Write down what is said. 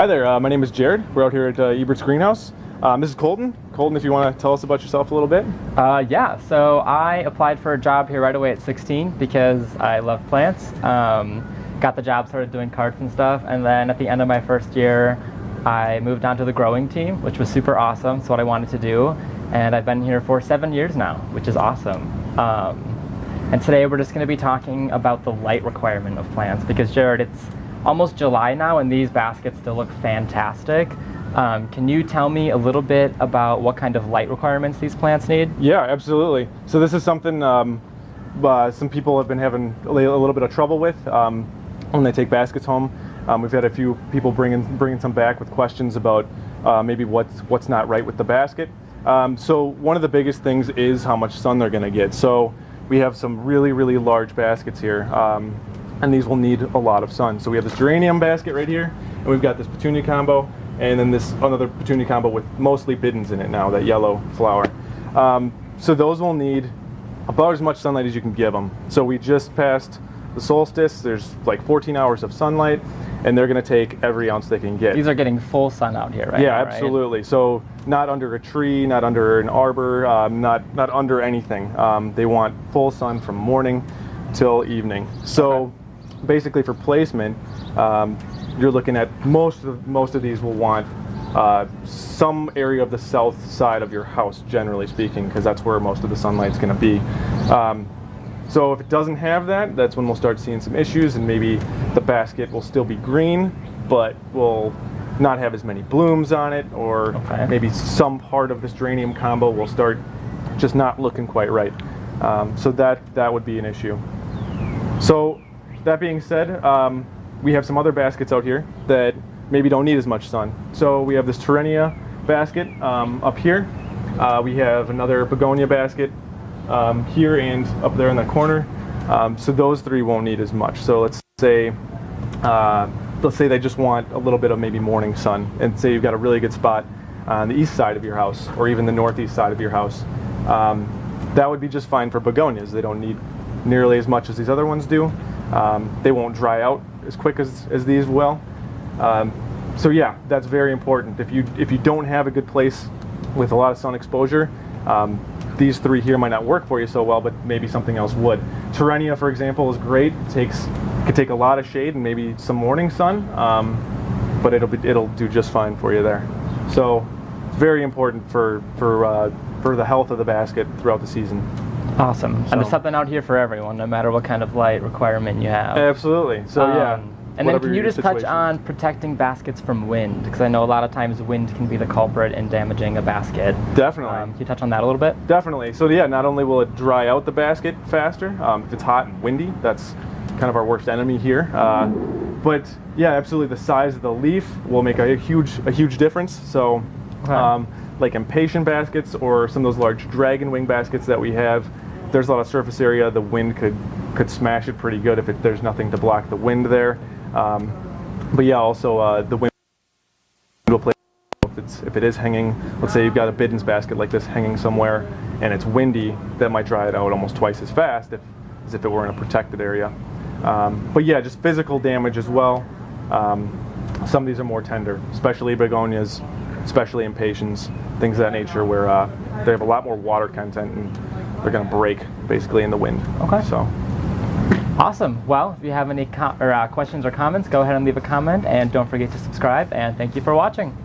Hi there, my name is Jared. We're out here at Ebert's Greenhouse. This is Colton. Colton, if you want to tell us about yourself a little bit. Yeah, so I applied for a job here right away at 16 because I love plants. Got the job, started doing carts and stuff, and then at the end of my first year, I moved on to the growing team, which was super awesome. It's what I wanted to do, and I've been here for 7 years now, which is awesome. And today we're just going to be talking about the light requirement of plants because, Jared, it's almost July now and these baskets still look fantastic. Can you tell me a little bit about what kind of light requirements these plants need? Yeah, absolutely. So this is something some people have been having a little bit of trouble with when they take baskets home. We've had a few people bringing some back with questions about maybe what's not right with the basket. So one of the biggest things is how much sun they're going to get. So we have some really, really large baskets here. And these will need a lot of sun. So we have this geranium basket right here, and we've got this petunia combo, and then this another petunia combo with mostly bidens in it now, that yellow flower. So those will need about as much sunlight as you can give them. So we just passed the solstice. There's like 14 hours of sunlight, and they're going to take every ounce they can get. These are getting full sun out here, right? Yeah, now, absolutely. Right? So not under a tree, not under an arbor, not under anything. They want full sun from morning till evening. So. Okay. Basically, for placement, you're looking at most of these will want some area of the south side of your house, generally speaking, because that's where most of the sunlight's going to be. So if it doesn't have that, that's when we'll start seeing some issues, and maybe the basket will still be green, but will not have as many blooms on it, or maybe some part of this geranium combo will start just not looking quite right. So that would be an issue. So. That being said, we have some other baskets out here that maybe don't need as much sun. So we have this Terenia basket up here. We have another begonia basket here and up there in the corner. So those three won't need as much. So let's say they just want a little bit of maybe morning sun, and say you've got a really good spot on the east side of your house, or even the northeast side of your house. That would be just fine for begonias. They don't need nearly as much as these other ones do. They won't dry out as quick as these will. So yeah, that's very important. If you don't have a good place with a lot of sun exposure, these three here might not work for you so well, but maybe something else would. Terenia, for example, is great. Could take a lot of shade and maybe some morning sun, but it'll do just fine for you there. So it's very important for the health of the basket throughout the season. Awesome. And there's something out here for everyone, no matter what kind of light requirement you have. Absolutely. So yeah. And then can you just touch on protecting baskets from wind? Because I know a lot of times wind can be the culprit in damaging a basket. Definitely. Can you touch on that a little bit? Definitely. So yeah, not only will it dry out the basket faster, if it's hot and windy, that's kind of our worst enemy here. But yeah, absolutely, the size of the leaf will make a huge difference. So like impatient baskets or some of those large dragon wing baskets that we have, there's a lot of surface area. The wind could smash it pretty good if there's nothing to block the wind there. But yeah, also the wind will play if it is hanging. Let's say you've got a bidens basket like this hanging somewhere and it's windy, that might dry it out almost twice as fast as if it were in a protected area. But yeah, just physical damage as well. Some of these are more tender, especially begonias, especially impatiens, things of that nature, where they have a lot more water content and they're going to break basically in the wind. Okay. So. Awesome. Well, if you have any questions or comments, go ahead and leave a comment, and don't forget to subscribe, and thank you for watching.